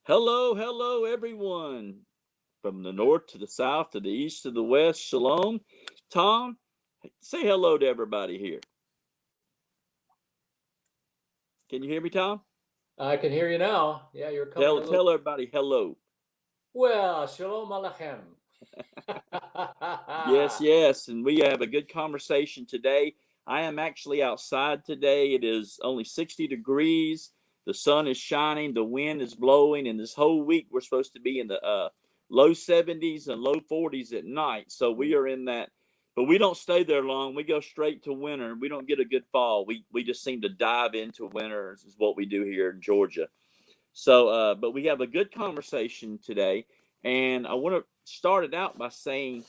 Hello, hello, everyone. From the north to the south to the east to the west. Shalom. Tom, say hello to everybody here. Can you hear me, Tom? I can hear you now. Yeah, you're coming Tell a little. tell everybody hello. Well, shalom aleichem. Yes, yes, and we have a good conversation today. I am actually outside today. It is only 60 degrees. The sun is shining, the wind is blowing, and this whole week we're supposed to be in the low 70s and low 40s at night. So we are in that, but we don't stay there long. We go straight to winter. We don't get a good fall. We just seem to dive into winter. This is what we do here in Georgia. So, but we have a good conversation today, and I want to start it out by saying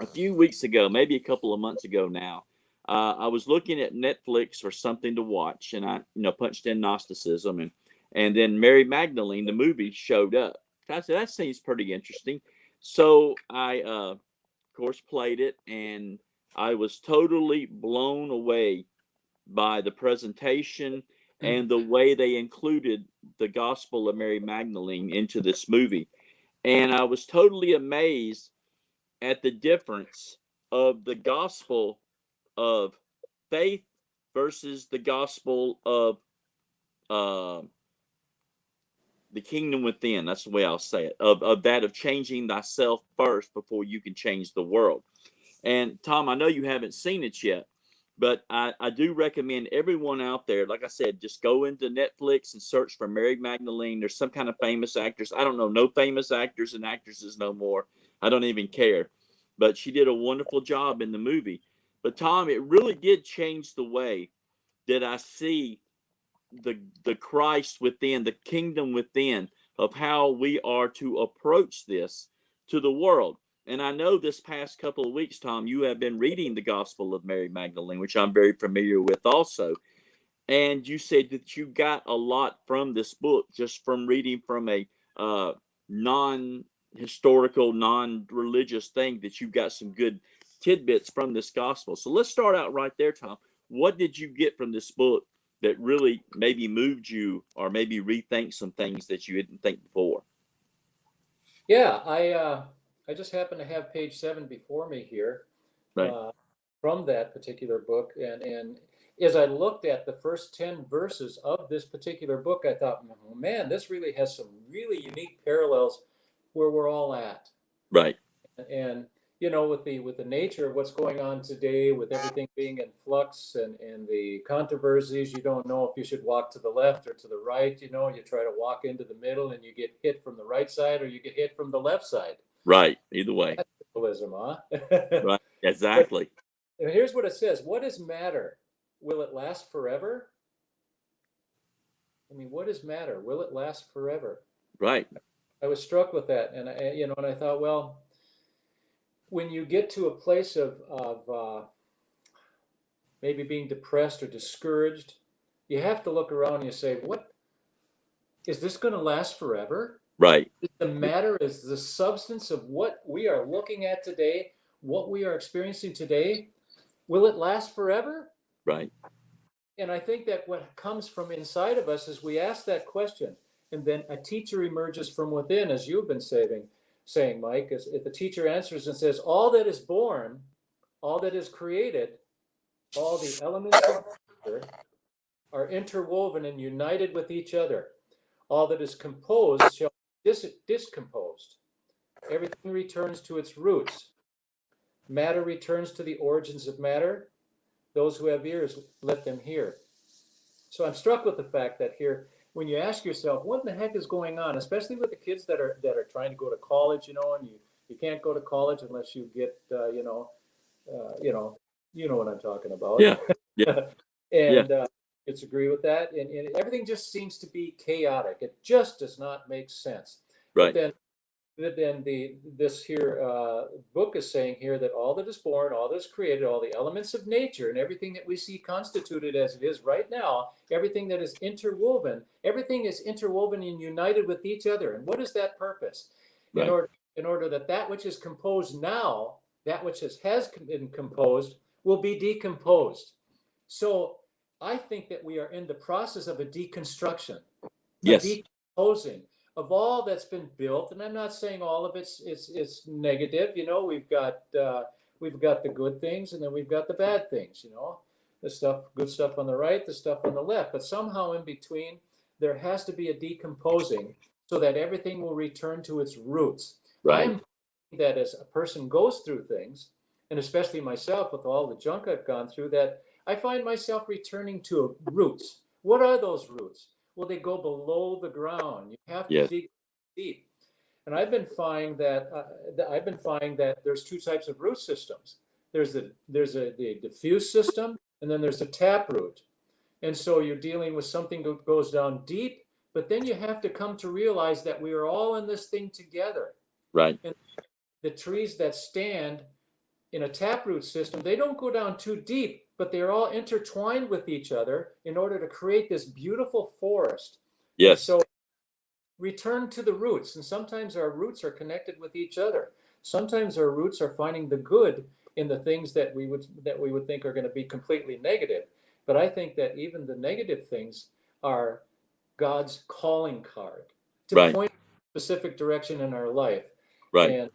a few weeks ago, maybe a couple of months ago now, I was looking at Netflix for something to watch, and I punched in Gnosticism, and then Mary Magdalene, the movie, showed up. I said that seems pretty interesting, so I, of course, played it, and I was totally blown away by the presentation and the way they included the Gospel of Mary Magdalene into this movie, and I was totally amazed at the difference of the gospel of faith versus the gospel of uh, the kingdom within. That's the way I'll say it. Of that of changing thyself first before you can change the world. And Tom, I know you haven't seen it yet, but I do recommend everyone out there, like I said, just go into Netflix and search for Mary Magdalene. There's some kind of famous actress. I don't know, no famous actors and actresses no more. I don't even care. But she did a wonderful job in the movie. But Tom, it really did change the way that I see the Christ within, the kingdom within, of how we are to approach this to the world. And I know this past couple of weeks, Tom, you have been reading the Gospel of Mary Magdalene, which I'm very familiar with also. And you said that you got a lot from this book just from reading from a non historical, non religious thing, that you got some good tidbits from this gospel. So let's start out right there, Tom. What did you get from this book that really maybe moved you or maybe rethink some things that you didn't think before? Yeah, I just happen to have page 7 before me here, Right, uh, from that particular book, and as I looked at the first 10 verses of this particular book, I thought, "Oh, man, this really has some really unique parallels where we're all at." right, And with the nature of what's going on today, with everything being in flux and the controversies, you don't know if you should walk to the left or to the right. You try to walk into the middle and you get hit from the right side or you get hit from the left side. right. Either way. That's symbolism, huh? Right. But Exactly. here's what it says: what is matter? Will it last forever? I mean, what is matter? Will it last forever? Right. I was struck with that, and I thought, well, when you get to a place of maybe being depressed or discouraged, you have to look around and you say, what is this going to last forever? Right. The matter is the substance of what we are looking at today, what we are experiencing today. Will it last forever? Right. And I think that what comes from inside of us is we ask that question, and then a teacher emerges from within, as you've been saying, Mike, is if the teacher answers and says, all that is born, all that is created, all the elements of nature are interwoven and united with each other. All that is composed shall be discomposed. Everything returns to its roots. Matter returns to the origins of matter. Those who have ears, let them hear. So I'm struck with the fact that here, when you ask yourself, what in the heck is going on, especially with the kids that are trying to go to college, and you can't go to college unless you get, uh, you know, you know what I'm talking about. Yeah. Yeah. Yeah. And disagree with that. And everything just seems to be chaotic. It just does not make sense. But Right. then this here book is saying here that all that is born, all that is created, all the elements of nature, and everything that we see constituted as it is right now, everything that is interwoven, everything is interwoven and united with each other. And what is that purpose? In Right. order in order that that which is composed now, that which has been composed, will be decomposed. So I think that we are in the process of a deconstruction, a Yes. decomposing of all that's been built, and I'm not saying all of it's negative. You know, we've got the good things, and then we've got the bad things. You know, the stuff, good stuff on the right, the stuff on the left. But somehow in between, there has to be a decomposing so that everything will return to its roots. Right. I'm that as a person goes through things, and especially myself with all the junk I've gone through, that I find myself returning to roots. What are those roots? Well, they go below the ground. You have to Yes. dig deep. And I've been finding that there's two types of root systems. The diffuse system, and then there's the tap root. And so you're dealing with something that goes down deep, but then you have to come to realize that we are all in this thing together. Right. And the trees that stand in a taproot system, they don't go down too deep, but they're all intertwined with each other in order to create this beautiful forest. And Yes. so return to the roots. And sometimes our roots are connected with each other. Sometimes our roots are finding the good in the things that we would think are going to be completely negative. But I think that even the negative things are God's calling card to Right. point a specific direction in our life. Right. And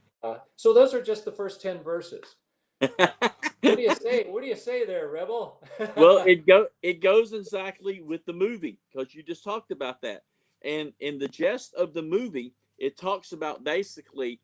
so those are just the first 10 verses. What do you say? What do you say there, Rebel? Well, it goes exactly with the movie because you just talked about that. And in the gist of the movie, it talks about basically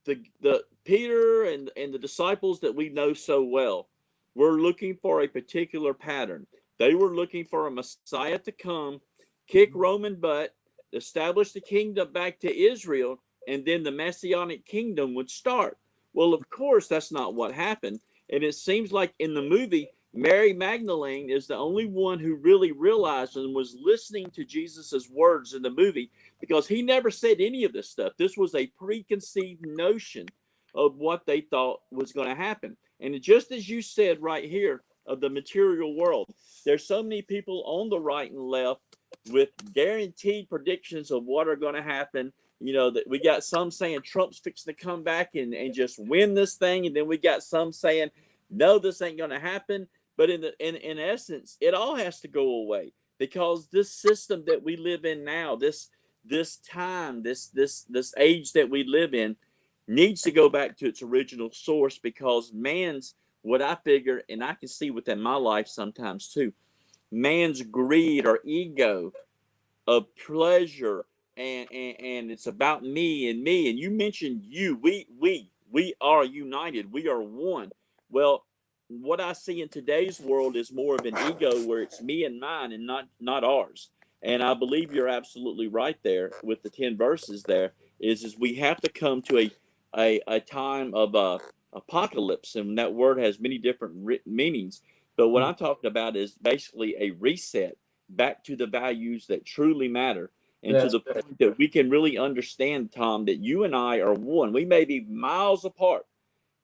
the Peter and the disciples that we know so well were looking for a particular pattern. They were looking for a Messiah to come, kick Roman butt, establish the kingdom back to Israel, and then the messianic kingdom would start. Well, of course, that's not what happened. And it seems like in the movie, Mary Magdalene is the only one who really realized and was listening to Jesus's words in the movie because he never said any of this stuff. This was a preconceived notion of what they thought was going to happen. And just as you said right here of the material world, there's so many people on the right and left with guaranteed predictions of what are going to happen. You know, that we got some saying Trump's fixing to come back and just win this thing. And then we got some saying, no, this ain't going to happen. But in essence, it all has to go away because this system that we live in now, this time, this age that we live in, needs to go back to its original source because man's what I figure, and I can see within my life sometimes too, man's greed or ego of pleasure and it's about me and you mentioned you we are united, we are one. Well, what I see in today's world is more of an ego where it's me and mine and not ours. And I believe you're absolutely right there with the 10 verses there is we have to come to a time of apocalypse, and that word has many different meanings, but what I'm talking about is basically a reset back to the values that truly matter and to That's the point that we can really understand, Tom, that you and I are one. We may be miles apart.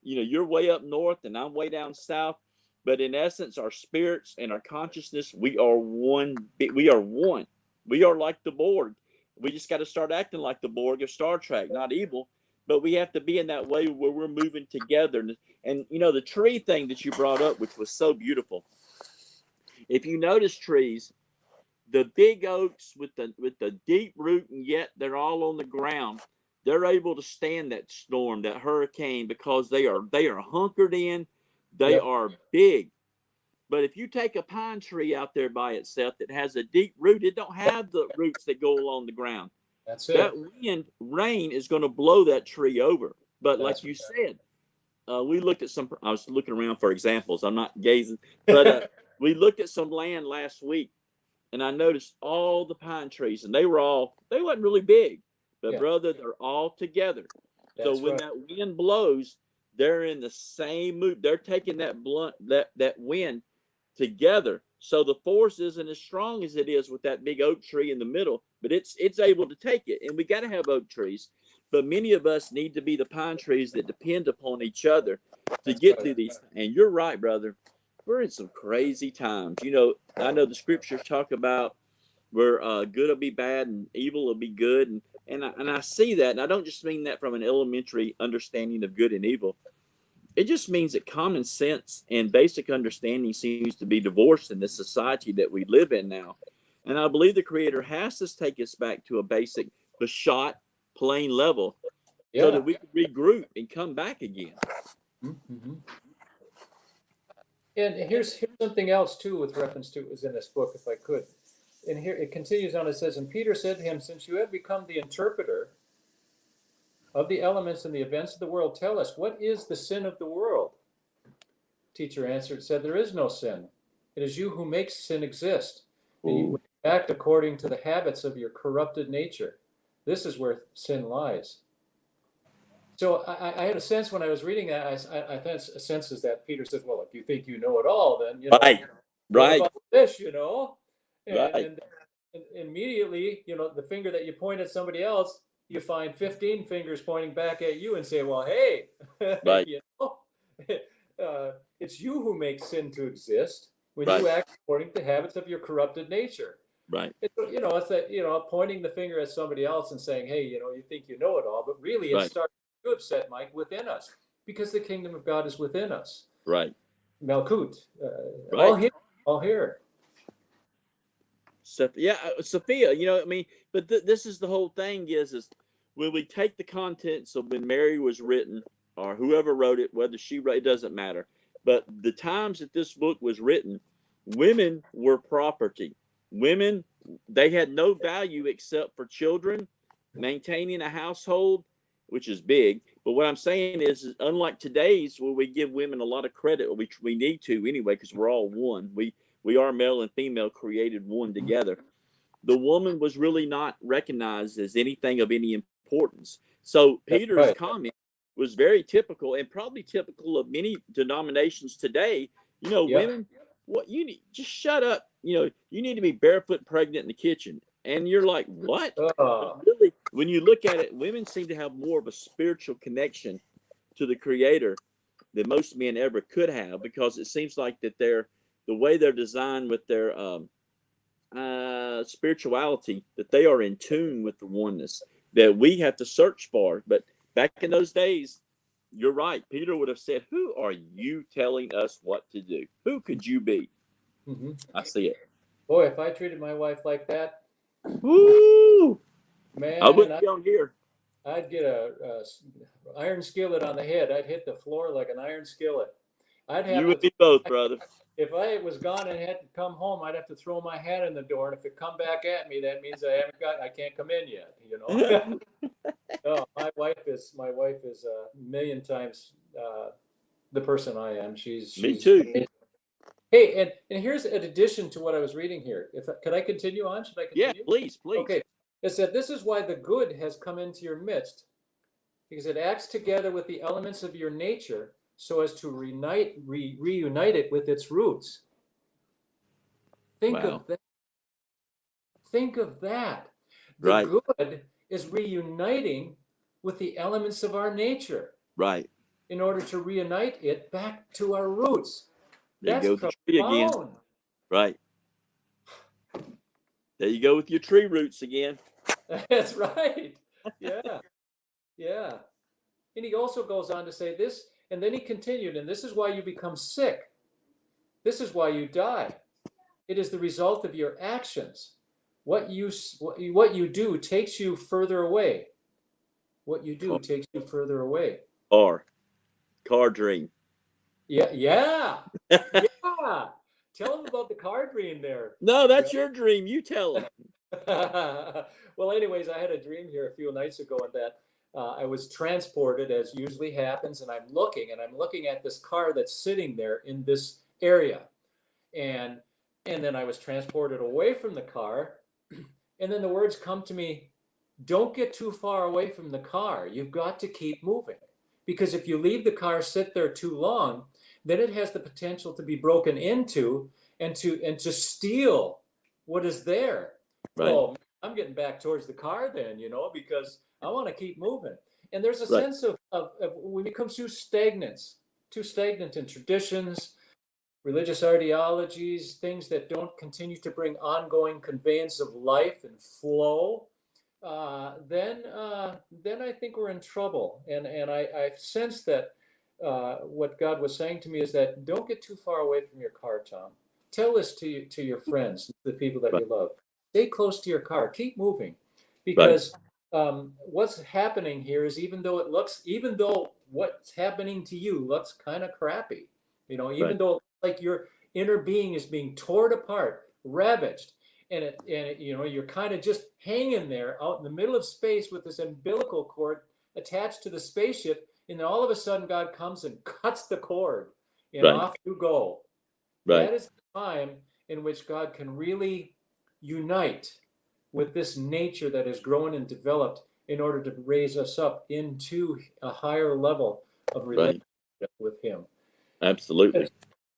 You know, you're way up north and I'm way down south, but in essence, our spirits and our consciousness, we are one. We are one. We are like the Borg. We just got to start acting like the Borg of Star Trek, not evil, but we have to be in that way where we're moving together. And you know, the tree thing that you brought up, which was so beautiful. If you notice trees, the big oaks with the deep root and yet they're all on the ground, they're able to stand that storm, that hurricane, because they are hunkered in, they Yep. are big. But if you take a pine tree out there by itself that has a deep root, it don't have the roots that go along the ground. That's That it. rain is going to blow that tree over. But like That's you said, we looked at some, I was looking around for examples, I'm not gazing, but we looked at some land last week and I noticed all the pine trees, and they wasn't really big, but Yeah, brother, they're all together. So that's when right. that wind blows, they're in the same mood. They're taking that wind together. So the force isn't as strong as it is with that big oak tree in the middle, but it's able to take it. And we got to have oak trees, but many of us need to be the pine trees that depend upon each other to That's get right. through these. And you're right, brother. We're in some crazy times. You know, I know the scriptures talk about where good will be bad and evil will be good, and I see that, and I don't just mean that from an elementary understanding of good and evil. It just means that common sense and basic understanding seems to be divorced in the society that we live in now. And I believe the Creator has to take us back to a basic the shot plane level so Yeah. that we could regroup and come back again. Mm-hmm. And here's something else too with reference to, is in this book, if I could. And here it continues on, it says, and Peter said to him, since you have become the interpreter of the elements and the events of the world, tell us, what is the sin of the world? Teacher answered, said, there is no sin. It is you who makes sin exist. And you act according to the habits of your corrupted nature. This is where sin lies. So I had a sense when I was reading that, I had a sense is that Peter says, well, if you think you know it all, then, Right, what right, about this, right, And immediately, the finger that you point at somebody else, you find 15 fingers pointing back at you and say, well, hey, right, it's you who makes sin to exist when right, you act according to habits of your corrupted nature. right, It's that, pointing the finger at somebody else and saying, hey, you think you know it all, but really it right, starts, you have said, Mike, within us, because the kingdom of God is within us. right, Malkut, all right. here, all here. Yeah, Sophia, I mean, but this is the whole thing is when we take the contents of when Mary was written or whoever wrote it, whether she wrote it, doesn't matter. But the times that this book was written, women were property. Women, they had no value except for children, maintaining a household, which is big. But what I'm saying is unlike today's where we give women a lot of credit, which we need to anyway, because we're all one. We are male and female created one together. The woman was really not recognized as anything of any importance. So That's Peter's right. comment was very typical and probably typical of many denominations today. Yep. Women, what you need, just shut up. You need to be barefoot pregnant in the kitchen. And you're like, what? But Uh, really, when you look at it, women seem to have more of a spiritual connection to the Creator than most men ever could have, because it seems like that the way they're designed with their spirituality, that they are in tune with the oneness that we have to search for. But back in those days, you're right. Peter would have said, who are you telling us what to do? Who could you be? mm-hmm. I see it. Boy, if I treated my wife like that, Woo! I man, wouldn't be on here. I'd get a iron skillet on the head. I'd hit the floor like an iron skillet. I'd have You and to, me both, brother. if I was gone and had to come home, I'd have to throw my hat in the door. And if it come back at me, that means I can't come in yet. No, my wife is a million times the person I am. She's Me too. amazing. Hey, and here's an addition to what I was reading here. Could I continue on? Should I Yeah, continue? please, please. Okay. It said, this is why the good has come into your midst, because it acts together with the elements of your nature so as to reunite it with its roots. Think Wow. of that. Think of that. The Right. good is reuniting with the elements of our nature Right. in order to reunite it back to our roots. There you That's go with the tree again. profound. Right. There you go with your tree roots again. That's right. Yeah. Yeah. And he also goes on to say this, and then he continued, and this is why you become sick. This is why you die. It is the result of your actions. What you do takes you further away. What you do takes you further away. Car dream. Yeah, yeah, yeah. Tell them about the car dream there. No, that's your dream. You tell them. Well, anyways, I had a dream here a few nights ago, and that I was transported, as usually happens, and I'm looking at this car that's sitting there in this area, and then I was transported away from the car, and then the words come to me, don't get too far away from the car. You've got to keep moving, because if you leave the car sit there too long, then it has the potential to be broken into and to steal what is there. Right. Well, I'm getting back towards the car then, because I want to keep moving. And there's a Right. sense of we become too stagnant in traditions, religious ideologies, things that don't continue to bring ongoing conveyance of life and flow. Then I think we're in trouble. And I sense that what God was saying to me is that don't get too far away from your car, Tom. Tell this to your friends, the people that Right. you love. Stay close to your car. Keep moving, Right. because what's happening here is even though what's happening to you looks kind of crappy, even Right. though like your inner being is being torn apart, ravaged, you're kind of just hanging there out in the middle of space with this umbilical cord attached to the spaceship, and then all of a sudden God comes and cuts the cord, and Right. off you go. Right. That is the time in which God can really unite with this nature that has grown and developed in order to raise us up into a higher level of Right. relationship with Him. Absolutely.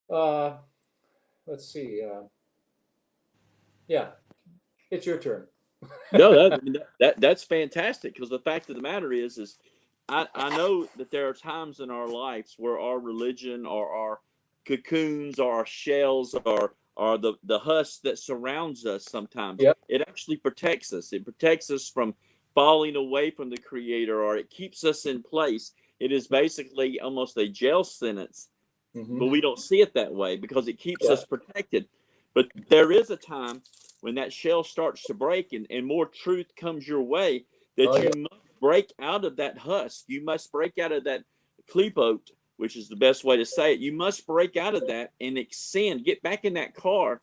Uh, let's see. Yeah, it's your turn. No, that's fantastic, because the fact of the matter is I know that there are times in our lives where our religion or our cocoons or our shells or the husk that surrounds us, sometimes Yep. it actually protects us. It protects us from falling away from the Creator, or it keeps us in place. It is basically almost a jail sentence, Mm-hmm. but we don't see it that way because it keeps Yeah. us protected. But there is a time when that shell starts to break, and more truth comes your way, Oh that yeah. you must break out of that husk. You must break out of that klepote, which is the best way to say it. You must break out of that and ascend, get back in that car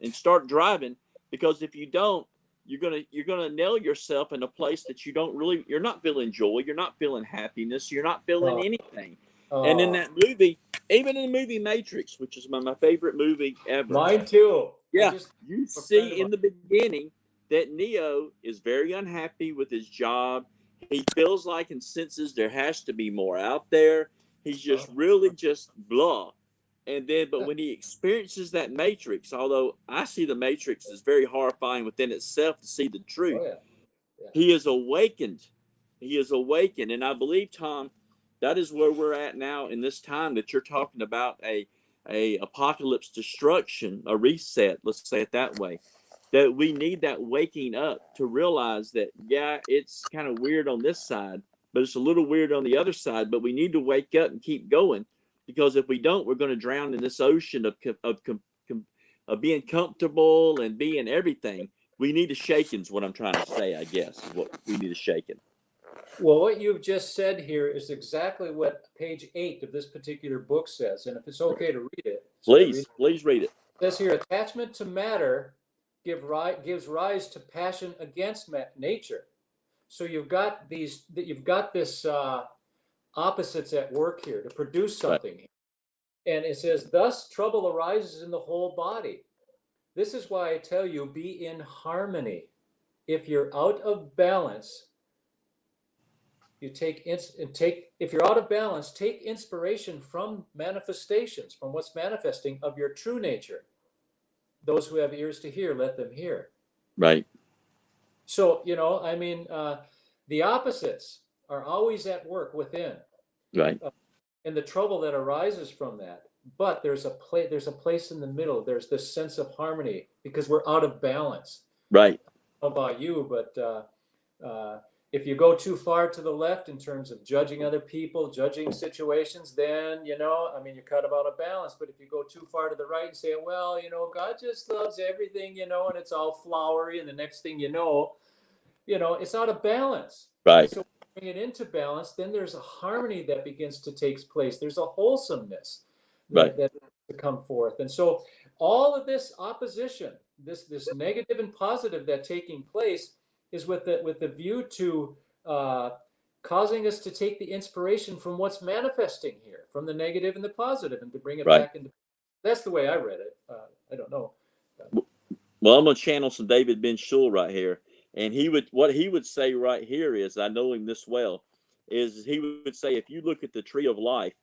and start driving, because if you don't, you're gonna nail yourself in a place that you're not feeling joy, you're not feeling happiness, you're not feeling Oh, anything. And in oh, that movie, even in the movie Matrix, which is my favorite movie ever, mine too. I yeah, just you a friend see of mine. in the beginning that Neo is very unhappy with his job. He feels like and senses there has to be more out there. He's just really just blah. And then, but when he experiences that matrix, although I see the matrix as very horrifying within itself to see the truth, Oh yeah. Yeah. he is awakened. He is awakened. And I believe, Tom, that is where we're at now in this time that you're talking about a apocalypse destruction, a reset, let's say it that way. That we need that waking up to realize that, yeah, it's kind of weird on this side, but it's a little weird on the other side. But we need to wake up and keep going, because if we don't, we're going to drown in this ocean of being comfortable and being everything. We need to shaken, is what I'm trying to say, I guess, is what we need to shaken. Well, what you've just said here is exactly what page 8 of this particular book says. And if it's okay to read it, should I read it? Please read it. It says here, attachment to matter gives rise to passion against nature. So you've got this opposites at work here to produce Right, something. And it says, thus trouble arises in the whole body. This is why I tell you, be in harmony. If you're out of balance, if you're out of balance, take inspiration from manifestations, from what's manifesting of your true nature. Those who have ears to hear, let them hear. right, So, the opposites are always at work within, right, and the trouble that arises from that. But there's a place in the middle. There's this sense of harmony because we're out of balance. right, How about you? But if you go too far to the left in terms of judging other people, judging situations, then you're kind of out of balance. But if you go too far to the right and say, well, God just loves everything, and it's all flowery, and the next thing it's out of balance. And right, so bring it into balance, then there's a harmony that begins to take place. There's a wholesomeness right, that to come forth. And so all of this opposition, this negative and positive that taking place is with the view to causing us to take the inspiration from what's manifesting here, from the negative and the positive, and to bring it right. back into. That's the way I read it. I don't know. Well, I'm gonna channel some David Ben Shul right here, and what he would say right here is, I know him this well, is he would say, if you look at the tree of life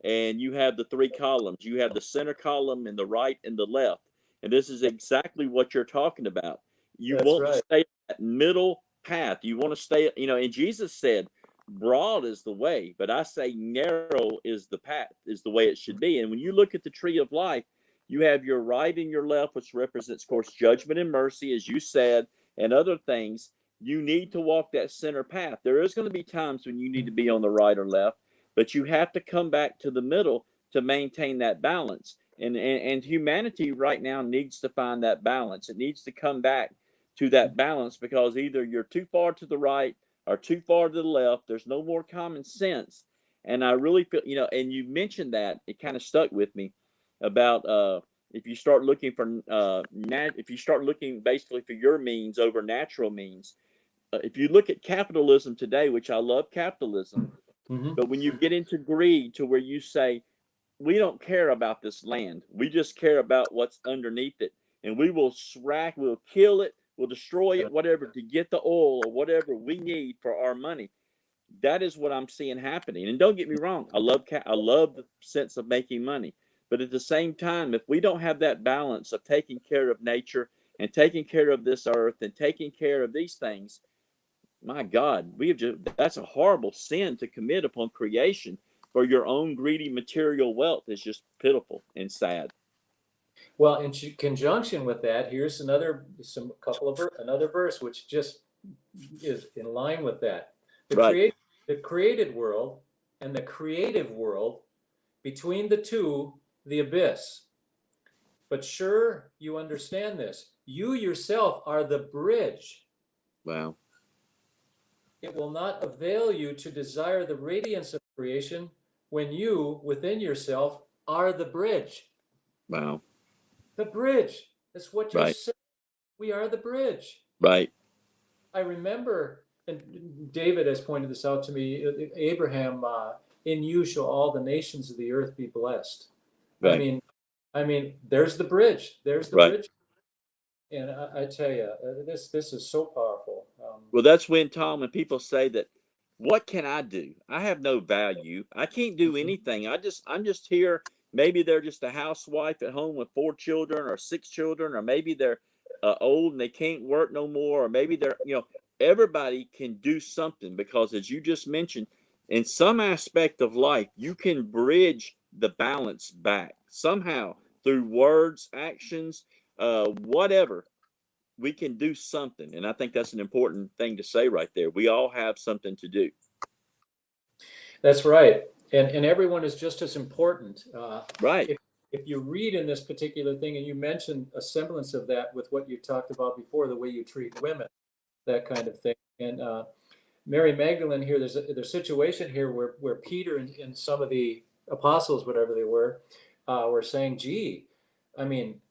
and you have the three columns, you have the center column and the right and the left, and this is exactly what you're talking about. You That's want to right. stay that middle path. You want to stay, and Jesus said, broad is the way, but I say narrow is the path, is the way it should be. And when you look at the tree of life, you have your right and your left, which represents, of course, judgment and mercy, as you said, and other things. You need to walk that center path. There is going to be times when you need to be on the right or left, but you have to come back to the middle to maintain that balance. And humanity right now needs to find that balance. It needs to come back to that balance, because either you're too far to the right or too far to the left. There's no more common sense. And I really feel, and you mentioned that, it kind of stuck with me about if you start looking for if you start looking basically for your means over natural means. If you look at capitalism today, which I love capitalism, Mm-hmm. but when you get into greed to where you say, we don't care about this land, we just care about what's underneath it, and we will we'll kill it, we'll destroy it, whatever, to get the oil or whatever we need for our money. That is what I'm seeing happening. And don't get me wrong, I love the sense of making money, but at the same time, if we don't have that balance of taking care of nature and taking care of this earth and taking care of these things, my God, that's a horrible sin to commit upon creation for your own greedy material wealth. Is just pitiful and sad. Well, in conjunction with that, here's another verse which just is in line with that. Right. The created world and the creative world, between the two, the abyss. But sure, you understand this. You yourself are the bridge. Wow. It will not avail you to desire the radiance of creation when you, within yourself, are the bridge. Wow. The bridge. That's what you're Right. saying. We are the bridge. Right. I remember, and David has pointed this out to me, Abraham, in you shall all the nations of the earth be blessed. Right. I mean, there's the bridge. There's the Right. bridge. And I tell you, this is so powerful. Well, that's when, Tom, when people say that, what can I do? I have no value. I can't do anything. I'm just here. Maybe they're just a housewife at home with 4 children or 6 children, or maybe they're old and they can't work no more, or maybe they're, everybody can do something, because as you just mentioned, in some aspect of life, you can bridge the balance back somehow through words, actions, whatever. We can do something. And I think that's an important thing to say right there. We all have something to do. That's right. And everyone is just as important. Right. If you read in this particular thing, and you mentioned a semblance of that with what you talked about before, the way you treat women, that kind of thing. And Mary Magdalene here, there's a situation here where Peter and some of the apostles, whatever they were saying, gee, I mean,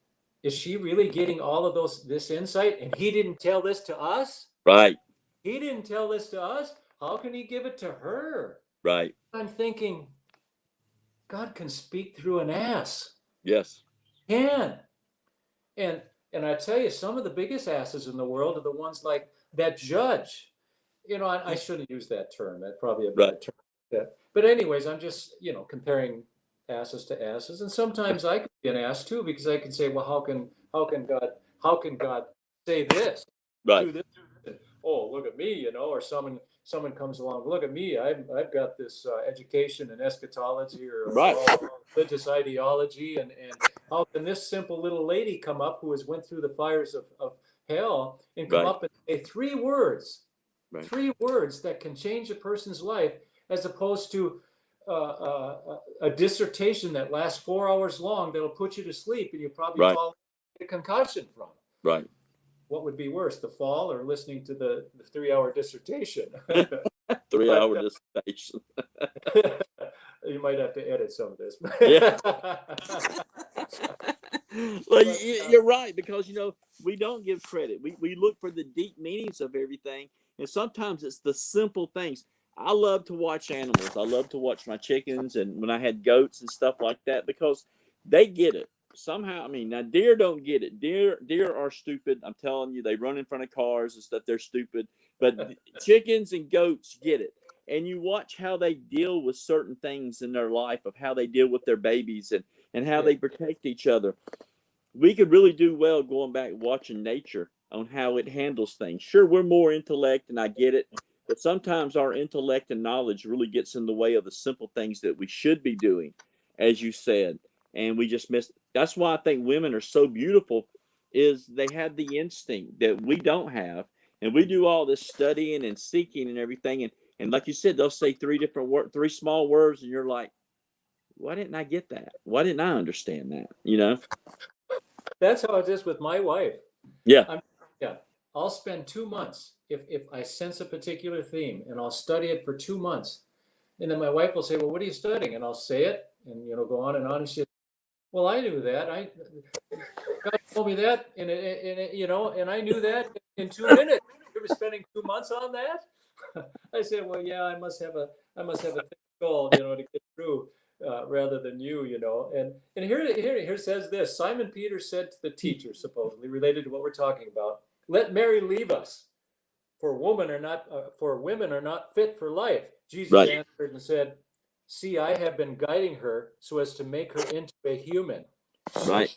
is she really getting all of this insight? And he didn't tell this to us? Right. He didn't tell this to us. How can he give it to her? Right. I'm thinking, God can speak through an ass. Yes. Can. And I tell you, some of the biggest asses in the world are the ones like that judge. I shouldn't use that term. That's probably a Right. bad term. Yeah. But anyways, I'm just, comparing asses to asses. And sometimes I could be an ass too, because I can say, well, how can God say this? Right. Do this? Oh, look at me, or someone comes along, look at me, I've got this education in eschatology or Right. religious ideology, and how can this simple little lady come up who has went through the fires of hell and come Right. up and say 3 words, Right. 3 words that can change a person's life, as opposed to a dissertation that lasts 4 hours long that'll put you to sleep and you probably Right. fall a concussion from. Right. What would be worse, the fall or listening to the 3-hour dissertation? 3-hour dissertation. You might have to edit some of this. Yeah. Well, you're right, because we don't give credit. We look for the deep meanings of everything, and sometimes it's the simple things. I love to watch animals. I love to watch my chickens, and when I had goats and stuff like that, because they get it somehow. I mean, now deer don't get it. Deer are stupid. I'm telling you, they run in front of cars and stuff. They're stupid. But chickens and goats get it. And you watch how they deal with certain things in their life, of how they deal with their babies and how they protect each other. We could really do well going back watching nature on how it handles things. Sure, we're more intellect, and I get it, but sometimes our intellect and knowledge really gets in the way of the simple things that we should be doing, as you said, and we just miss. That's why I think women are so beautiful, is they have the instinct that we don't have, and we do all this studying and seeking and everything, and like you said, they'll say 3 small words, and you're like, why didn't I get that? Why didn't I understand that? That's how it is with my wife. Yeah. Yeah. I'll spend 2 months if I sense a particular theme, and I'll study it for 2 months. And then my wife will say, well, what are you studying? And I'll say it and, go on and on. And she says, well, I knew that. God told me that, and I knew that in 2 minutes. You were spending 2 months on that? I said, well, yeah, I must have a thick skull, to get through, rather than you, And here says this: Simon Peter said to the teacher, supposedly related to what we're talking about, "Let Mary leave us, for women are not fit for life." Jesus Right. answered and said, "See, I have been guiding her so as to make her into a human. Right.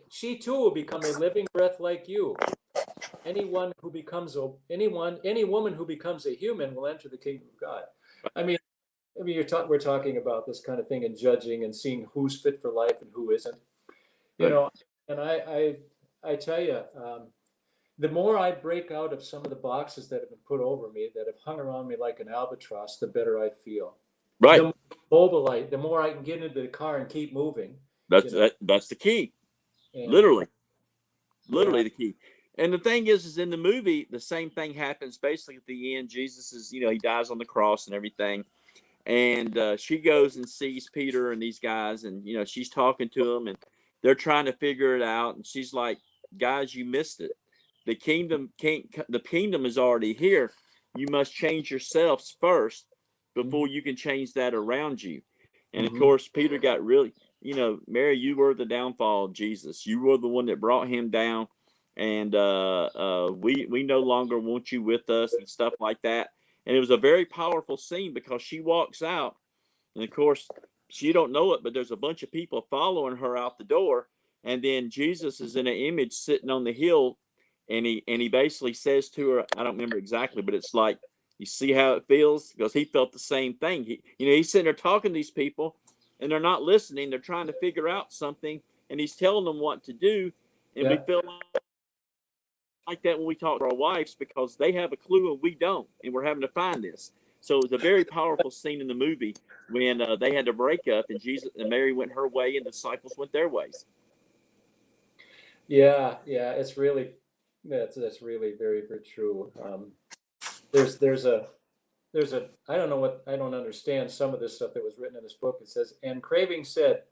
She too will become a living breath like you. Any woman who becomes a human will enter the kingdom of God." I mean, we're talking about this kind of thing and judging and seeing who's fit for life and who isn't. You Right. know, and I tell you, the more I break out of some of the boxes that have been put over me, that have hung around me like an albatross, the better I feel. Right. The more the more I can get into the car and keep moving. That's the key. And Literally yeah, the key. And the thing is in the movie, the same thing happens basically at the end. Jesus is, he dies on the cross and everything. And she goes and sees Peter and these guys, and she's talking to them, and they're trying to figure it out. And she's like, "Guys, you missed it. The kingdom can't. The kingdom is already here. You must change yourselves first before you can change that around you." And of mhm. course, Peter got really, Mary, you were the downfall of Jesus. You were the one that brought him down, and we no longer want you with us and stuff like that. And it was a very powerful scene because she walks out, and of course, she don't know it, but there's a bunch of people following her out the door. And then Jesus is in an image sitting on the hill, and he basically says to her, I don't remember exactly, but it's like, you see how it feels? Because he felt the same thing. He's sitting there talking to these people, and they're not listening. They're trying to figure out something, and he's telling them what to do. And we Yeah. feel like that when we talk to our wives because they have a clue and we don't, and we're having to find this. So it was a very powerful scene in the movie when they had to break up, and Jesus and Mary went her way, and the disciples went their ways. Yeah, it's really that's really very, very true. There's a I don't know what I don't understand some of this stuff that was written in this book. It says, and Craving said,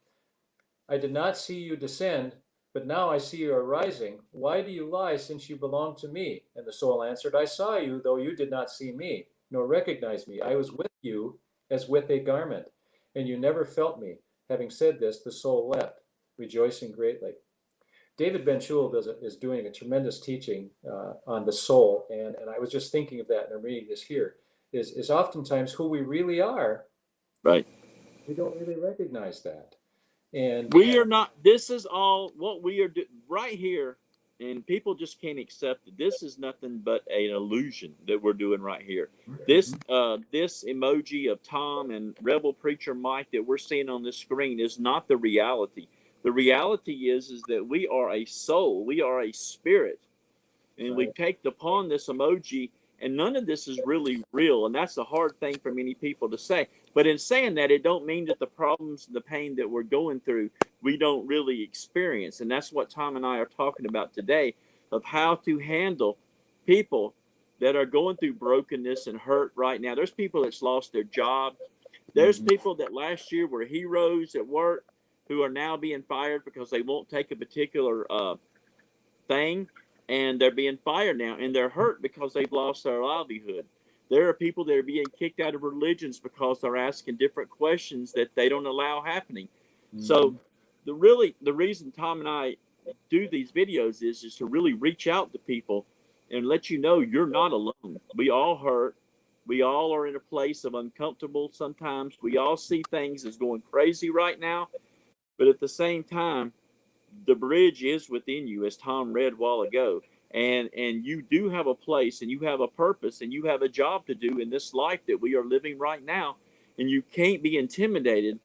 "I did not see you descend, but now I see you are rising. Why do you lie, since you belong to me?" And the soul answered, "I saw you, though you did not see me, nor recognize me. I was with you as with a garment, and you never felt me." Having said this, the soul left, rejoicing greatly. David Ben-Shul is doing a tremendous teaching on the soul, and I was just thinking of that, and I'm reading this here. Is oftentimes who we really are, Right. we don't really recognize that, and We are not. This is all what we are right here, and people just can't accept it. This is nothing but an illusion that we're doing right here. This emoji of Tom and Rebel Preacher Mike that we're seeing on this screen is not the reality. The reality is that we are a soul. We are a spirit, and we right. take upon this emoji, and none of this is really real, and that's a hard thing for many people to say. But in saying that, it don't mean that the problems and the pain that we're going through we don't really experience. And that's what Tom and I are talking about today, of how to handle people that are going through brokenness and hurt right now. There's people that's lost their job. There's Mhm. people that last year were heroes at work who are now being fired because they won't take a particular thing, and they're being fired now, and they're hurt because they've lost their livelihood. There are people that are being kicked out of religions because they're asking different questions that they don't allow happening. So Mhm. the reason Tom and I do these videos is to really reach out to people and let you know you're not alone. We all hurt. We all are in a place of uncomfortable sometimes. We all see things as going crazy right now, but at the same time, the bridge is within you, as Tom read a while ago. And you do have a place, and you have a purpose, and you have a job to do in this life that we are living right now. And you can't be intimidated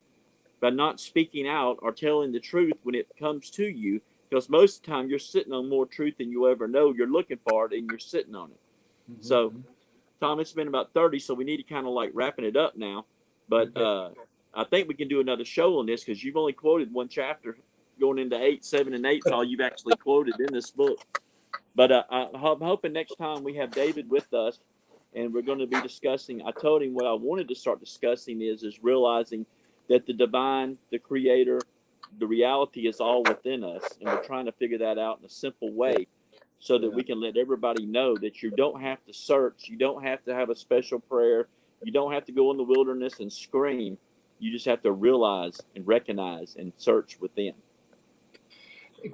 by not speaking out or telling the truth when it comes to you, because most of the time you're sitting on more truth than you ever know. You're looking for it, and you're sitting on it. So, Mhm. Tom, it's been about 30, so we need to kind of like wrapping it up now. But Okay. I think we can do another show on this because you've only quoted one chapter. Going into 8, 7, and 8 is all you've actually quoted in this book. But I'm hoping next time we have David with us, and we're going to be discussing. I told him what I wanted to start discussing is realizing that the divine, the creator, the reality is all within us, and we're trying to figure that out in a simple way, so that we can let everybody know that you don't have to search, you don't have to have a special prayer, you don't have to go in the wilderness and scream. You just have to realize and recognize and search within.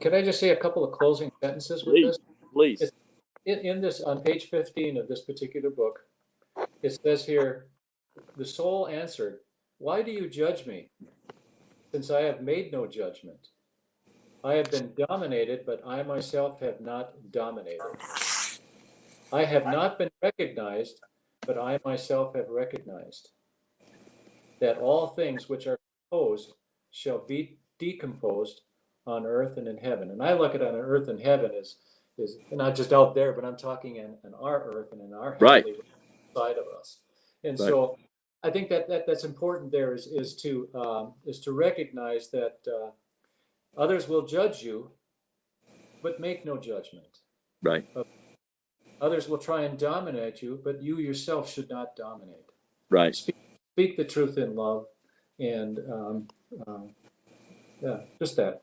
Could I just say a couple of closing sentences with Please, this? please. It's in this, on page 15 of this particular book, it says here, the soul answered, "Why do you judge me, since I have made no judgment? I have been dominated, but I myself have not dominated. I have not been recognized, but I myself have recognized that all things which are composed shall be decomposed on earth and in heaven." And I look at on earth and heaven as is not just out there, but I'm talking in our earth and in our Right. heavenly side of us. And Right. so I think that's important there is to recognize that others will judge you, but make no judgment. Right. Others will try and dominate you, but you yourself should not dominate. Right. Speak the truth in love, and yeah, just that.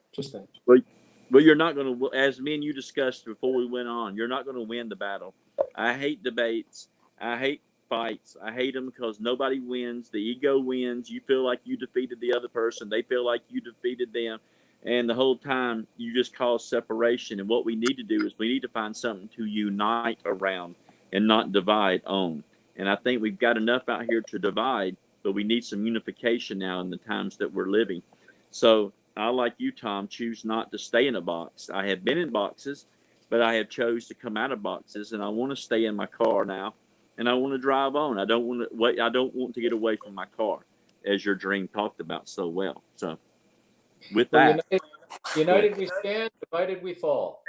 Well, you're not going to, as me and you discussed before we went on, you're not going to win the battle. I hate debates. I hate fights. I hate them because nobody wins. The ego wins. You feel like you defeated the other person. They feel like you defeated them. And the whole time you just cause separation. And what we need to do is we need to find something to unite around and not divide on. And I think we've got enough out here to divide, but we need some unification now in the times that we're living. So I, like you, Tom, choose not to stay in a box. I have been in boxes, but I have chose to come out of boxes, and I want to stay in my car now, and I want to drive on. I don't want to wait. I don't want to get away from my car, as your dream talked about so well. So, with Well, that, united we stand, divided we fall.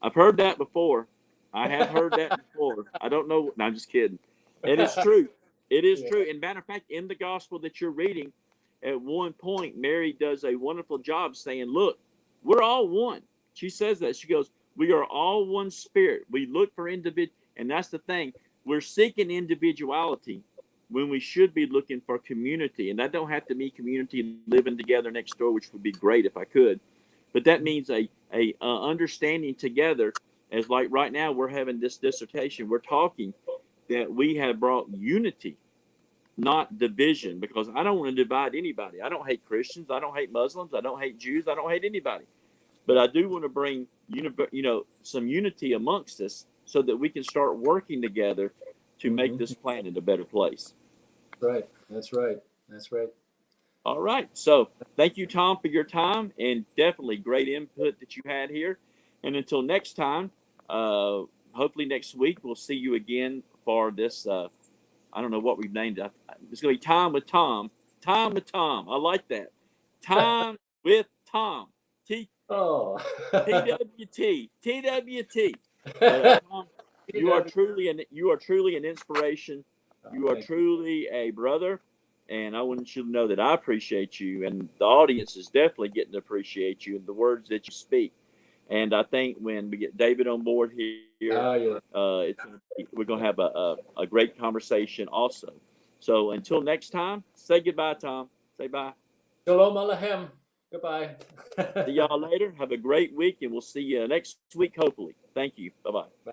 I've heard that before. I have heard that before. I don't know. No, I'm just kidding. And it's true. It is true. And matter of fact, in the gospel that you're reading, at one point, Mary does a wonderful job saying, "Look, we're all one." She says that. She goes, "We are all one spirit. We look for individual." And that's the thing. We're seeking individuality when we should be looking for community. And that don't have to be community living together next door, which would be great if I could. But that means a understanding together. As like right now, we're having this dissertation. We're talking that we have brought unity, not division, because I don't want to divide anybody. I don't hate Christians. I don't hate Muslims. I don't hate Jews. I don't hate anybody. But I do want to bring some unity amongst us so that we can start working together to make this planet a better place. Right. That's right. That's right. All right. So thank you, Tom, for your time, and definitely great input that you had here. And until next time, hopefully next week we'll see you again for this. I don't know what we've named it. It's going to be Time with Tom. Time with Tom. I like that. Time with Tom. Oh. TWT. TWT. But Tom, you are truly an inspiration. You are truly a brother, and I want you to know that I appreciate you, and the audience is definitely getting to appreciate you and the words that you speak. And I think when we get David on board here, we're going to have a great conversation also. So until next time, say goodbye, Tom. Say bye. Shalom Aleichem. Goodbye. See y'all later. Have a great week, and we'll see you next week, hopefully. Thank you. Bye-bye.